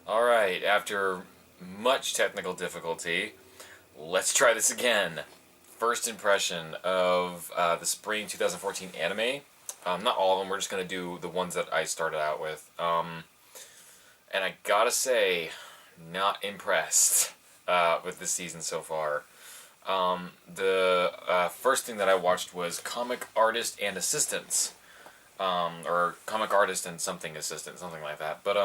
Alright, after much technical difficulty, let's try this again. First impression of the spring 2014 anime. Not all of them, we're just going to do the ones that I started out with. And I gotta say, not impressed with this season so far. The first thing that I watched was Comic Artist and Assistants. Or Comic Artist and Something Assistant, something like that. But,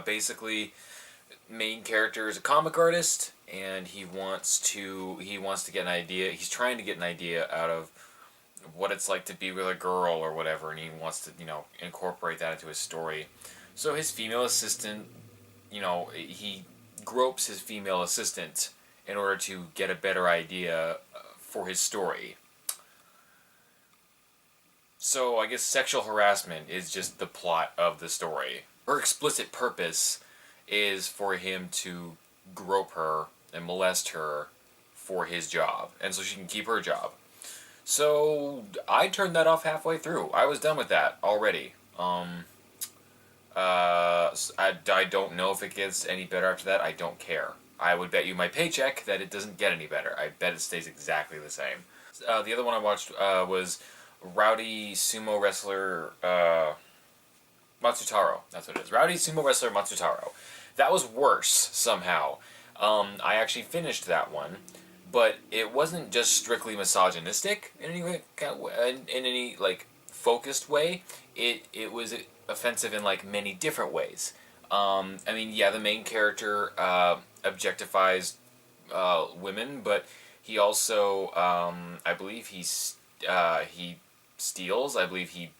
basically, main character is a comic artist, and he wants to get an idea. He's trying to get an idea out of what it's like to be with a girl or whatever, and he wants to incorporate that into his story. So his female assistant, he gropes his female assistant in order to get a better idea for his story. So I guess sexual harassment is just the plot of the story. Her explicit purpose is for him to grope her and molest her for his job, and so she can keep her job. So I turned that off halfway through. I was done with that already. I don't know if it gets any better after that. I don't care. I would bet you my paycheck that it doesn't get any better. I bet it stays exactly the same. The other one I watched was Rowdy Sumo Wrestler Matsutaro. That's what it is. Rowdy Sumo Wrestler Matsutaro. That was worse somehow. I actually finished that one, but it wasn't just strictly misogynistic in any way, in any like focused way. It was offensive in like many different ways. I mean, yeah, the main character objectifies women, but he also, I believe he steals. I believe he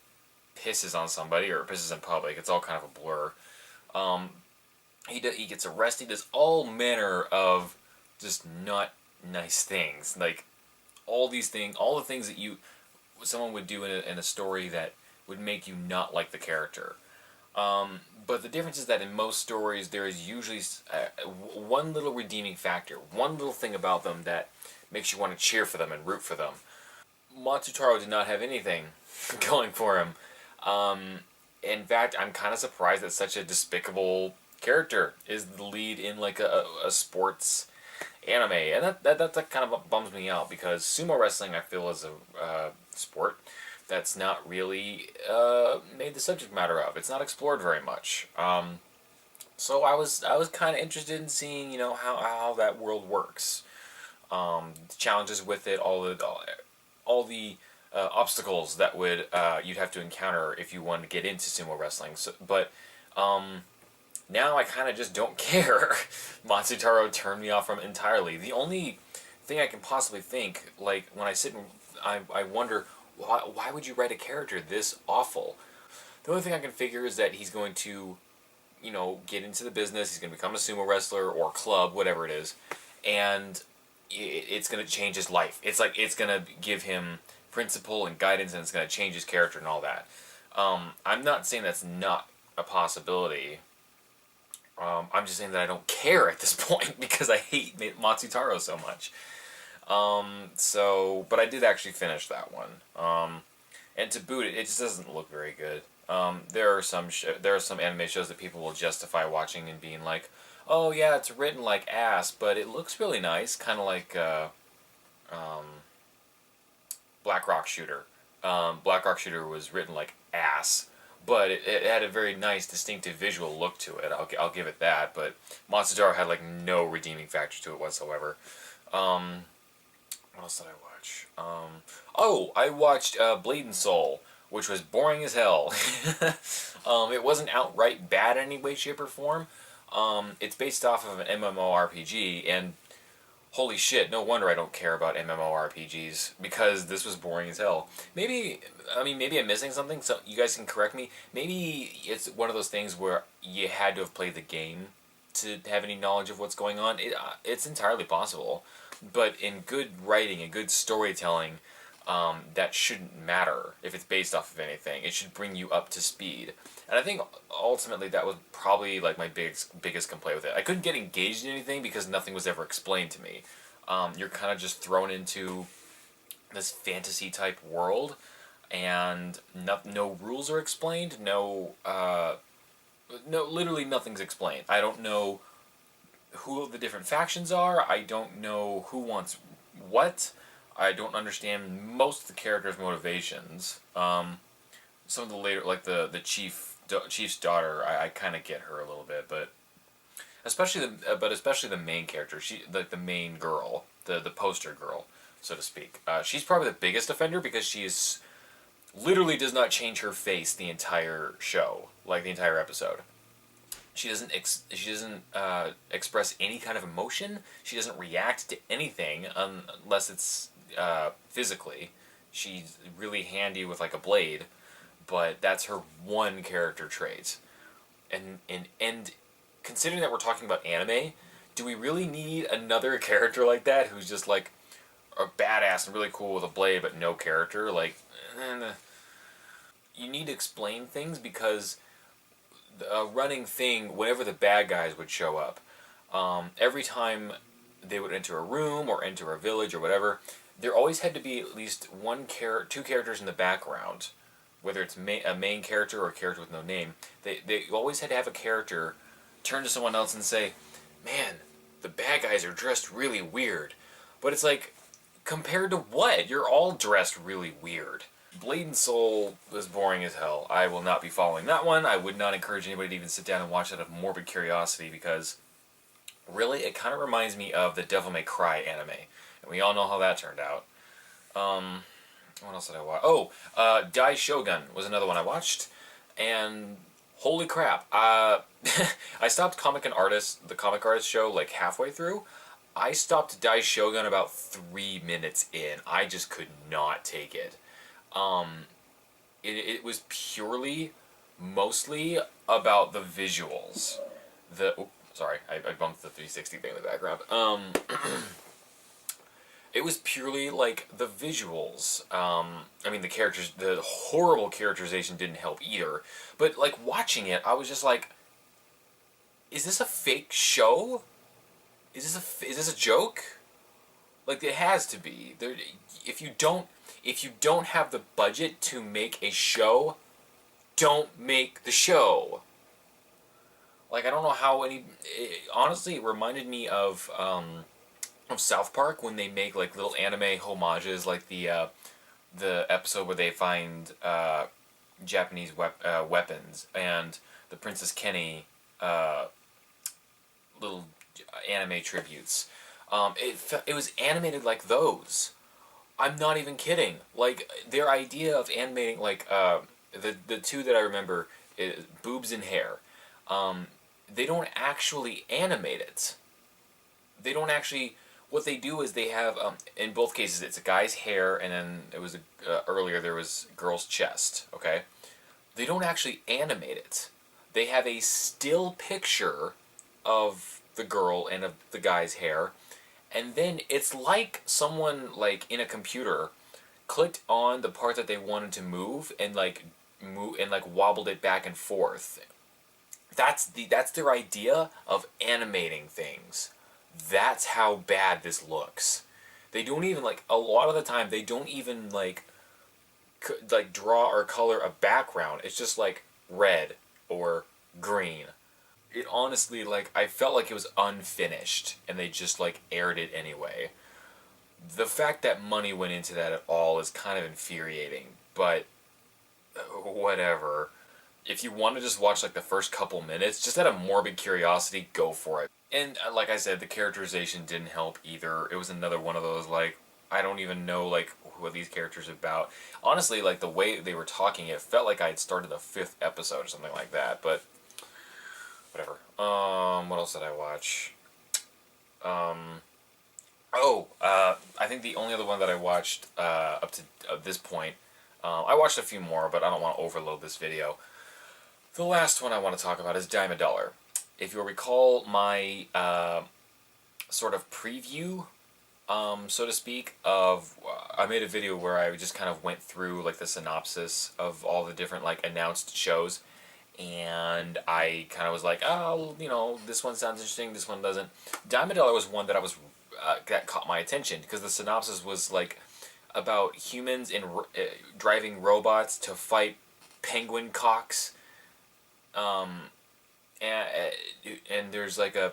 pisses on somebody or pisses in public. It's all kind of a blur. He gets arrested. He does all manner of just not nice things, like all the things that someone would do in a story that would make you not like the character. But the difference is that in most stories there is usually one little redeeming factor, one little thing about them that makes you want to cheer for them and root for them. Matsutaro did not have anything going for him. In fact, I'm kind of surprised that such a despicable character is the lead in like a sports anime, and that kind of bums me out, because sumo wrestling I feel is a sport that's not really made the subject matter of. It's not explored very much. So I was kind of interested in seeing how that world works, the challenges with it, all the obstacles that would you'd have to encounter if you wanted to get into sumo wrestling. So, but now I kind of just don't care. Matsutaro turned me off from entirely. The only thing I can possibly think, like when I sit and I wonder, why would you write a character this awful? The only thing I can figure is that he's going to, get into the business. He's going to become a sumo wrestler or club, whatever it is, and it's going to change his life. It's like it's going to give him principle and guidance, and it's going to change his character and all that. I'm not saying that's not a possibility. I'm just saying that I don't care at this point because I hate Matsutaro so much. But I did actually finish that one. And to boot, it just doesn't look very good. There are some anime shows that people will justify watching and being like, oh yeah, it's written like ass, but it looks really nice, kind of like Black Rock Shooter. Black Rock Shooter was written like ass, but it had a very nice, distinctive visual look to it. I'll give it that. But Matsutaro had like no redeeming factor to it whatsoever. What else did I watch? I watched Blade and Soul, which was boring as hell. It wasn't outright bad in any way, shape, or form. It's based off of an MMORPG, and holy shit, no wonder I don't care about MMORPGs, because this was boring as hell. Maybe I'm missing something, so you guys can correct me. Maybe it's one of those things where you had to have played the game to have any knowledge of what's going on. It's entirely possible. But in good writing and good storytelling, that shouldn't matter if it's based off of anything. It should bring you up to speed. And I think ultimately that was probably like my biggest complaint with it. I couldn't get engaged in anything because nothing was ever explained to me. You're kind of just thrown into this fantasy type world, and no rules are explained. No No, literally nothing's explained. I don't know who the different factions are. I don't know who wants what. I don't understand most of the characters' motivations. Some of the later, like the chief's daughter, I kind of get her a little bit, but especially the main character, she like the main girl, the poster girl, so to speak. She's probably the biggest offender because she is literally does not change her face the entire show, like the entire episode. She doesn't express any kind of emotion. She doesn't react to anything unless it's physically. She's really handy with like a blade, but that's her one character trait. And considering that we're talking about anime, do we really need another character like that who's just like a badass and really cool with a blade but no character? Like, you need to explain things because a running thing whenever the bad guys would show up, every time they would enter a room or enter a village or whatever, there always had to be at least two characters in the background, whether it's a main character or a character with no name. They always had to have a character turn to someone else and say, "Man, the bad guys are dressed really weird." But it's like, compared to what? You're all dressed really weird. Blade and Soul was boring as hell. I will not be following that one. I would not encourage anybody to even sit down and watch it out of morbid curiosity because, really, it kind of reminds me of the Devil May Cry anime. And we all know how that turned out. What else did I watch? Oh, Dai Shogun was another one I watched. And holy crap. I stopped the comic artist show like halfway through. I stopped Dai Shogun about 3 minutes in. I just could not take it. It was mostly about the visuals. Sorry, I bumped the 360 thing in the background. It was purely like the visuals. I mean, the characters, the horrible characterization didn't help either. But like watching it, I was just like, is this a fake show? Is this a joke? Like, it has to be. If you don't have the budget to make a show, don't make the show. Like, I don't know how honestly, it reminded me of South Park when they make like little anime homages, like the episode where they find Japanese weapons and the Princess Kenny little anime tributes. It was animated like those. I'm not even kidding. Like, their idea of animating, like, the two that I remember, boobs and hair, they don't actually animate it. They don't actually, what they do is they have, in both cases, it's a guy's hair, and then it was, earlier there was girl's chest, okay? They don't actually animate it. They have a still picture of the girl and of the guy's hair, and then it's like someone, like, in a computer clicked on the part that they wanted to move and wobbled it back and forth. That's their idea of animating things. That's how bad this looks. They don't even, like, a lot of the time they don't even like draw or color a background. It's just like red or green. It honestly, like, I felt like it was unfinished and they just like aired it anyway. The fact that money went into that at all is kind of infuriating, but whatever. If you want to just watch like the first couple minutes, just out of morbid curiosity, go for it. And like I said, the characterization didn't help either. It was another one of those, like, I don't even know like what these characters are about. Honestly, like, the way they were talking, it felt like I had started the 5th episode or something like that, but whatever. What else did I watch? I think the only other one that I watched up to this point, I watched a few more, but I don't want to overload this video. The last one I want to talk about is Daimidaler. If you'll recall my sort of preview, so to speak, of I made a video where I just kind of went through like the synopsis of all the different like announced shows, and I kind of was like, oh, you know, this one sounds interesting, this one doesn't. Daimidaler was one that that caught my attention because the synopsis was like about humans in driving robots to fight penguin cocks. and there's like a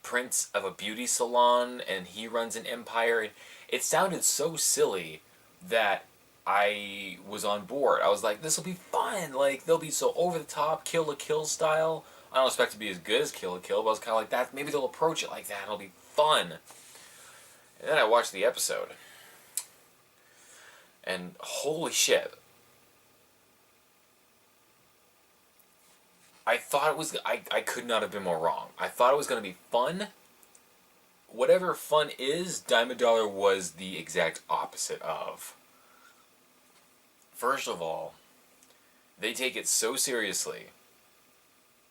prince of a beauty salon, and he runs an empire. And it sounded so silly that I was on board. I was like, this will be fun. Like, they'll be so over the top, Kill la Kill style. I don't expect it to be as good as Kill la Kill, but I was kind of like that. Maybe they'll approach it like that. It'll be fun. And then I watched the episode, and holy shit. I thought it was... I could not have been more wrong. I thought it was going to be fun. Whatever fun is, Daimidaler was the exact opposite of. First of all, they take it so seriously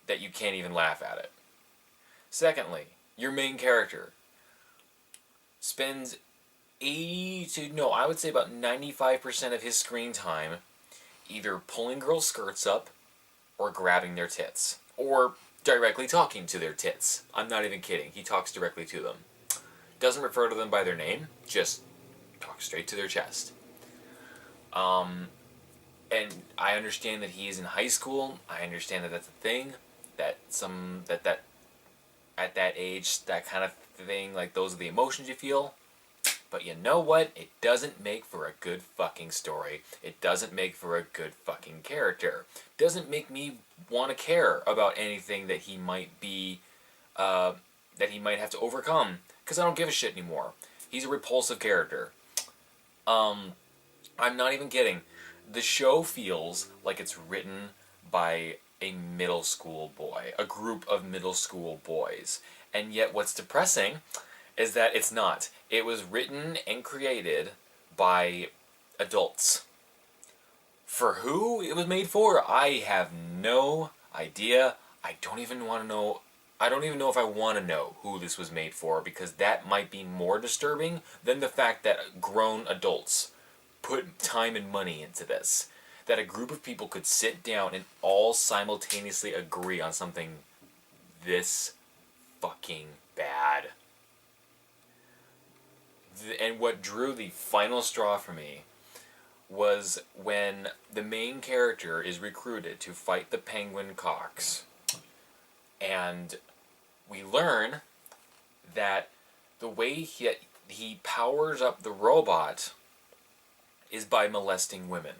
that you can't even laugh at it. Secondly, your main character spends I would say about 95% of his screen time either pulling girls' skirts up or grabbing their tits. Or directly talking to their tits. I'm not even kidding. He talks directly to them. Doesn't refer to them by their name, just talks straight to their chest. And I understand that he is in high school. I understand that that's a thing. That at that age, that kind of thing, like those are the emotions you feel. But you know what? It doesn't make for a good fucking story. It doesn't make for a good fucking character. It doesn't make me want to care about anything that he might be, that he might have to overcome. Because I don't give a shit anymore. He's a repulsive character. I'm not even kidding. The show feels like it's written by a middle school boy. A group of middle school boys. And yet what's depressing is that it's not. It was written and created by adults. For who it was made for, I have no idea. I don't even want to know. I don't even know if I want to know who this was made for, because that might be more disturbing than the fact that grown adults put time and money into this. That a group of people could sit down and all simultaneously agree on something this fucking bad. And what drew the final straw for me was when the main character is recruited to fight the penguin cocks. And we learn that the way he powers up the robot is by molesting women.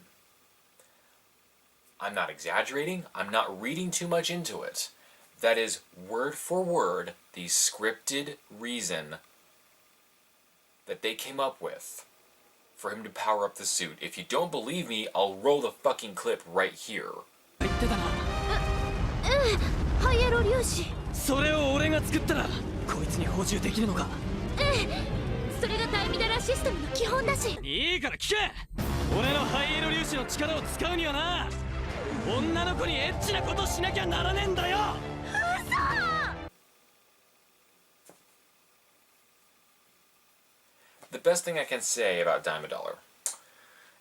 I'm not exaggerating. I'm not reading too much into it. That is word for word the scripted reason that they came up with for him to power up the suit. If you don't believe me, I'll roll the fucking clip right here. ハイエロ粒子。それを俺が作ったらこいつに補充できるのか。ええ、それがダイミダラシステムの基本だし。いいから聞け。俺のハイエロ粒子の力を使うにはな、女の子にエッチなことしなきゃならねえんだよ。嘘。The best thing I can say about Daimidaler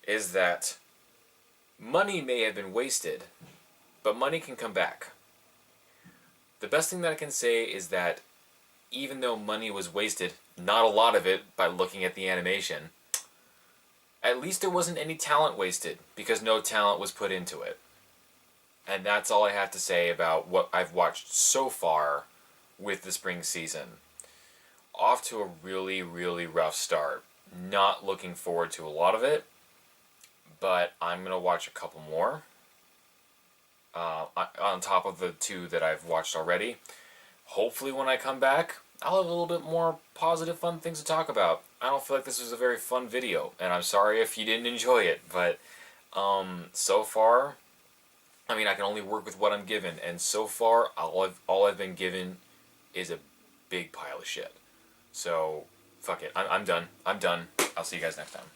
is that money may have been wasted, but money can come back. The best thing that I can say is that even though money was wasted, not a lot of it by looking at the animation, at least there wasn't any talent wasted, because no talent was put into it. And that's all I have to say about what I've watched so far with the spring season. Off to a really, really rough start. Not looking forward to a lot of it, but I'm going to watch a couple more. On top of the two that I've watched already. Hopefully when I come back, I'll have a little bit more positive, fun things to talk about. I don't feel like this was a very fun video, and I'm sorry if you didn't enjoy it, but so far, I mean, I can only work with what I'm given, and so far, all I've been given is a big pile of shit. So, fuck it. I'm done. I'm done. I'll see you guys next time.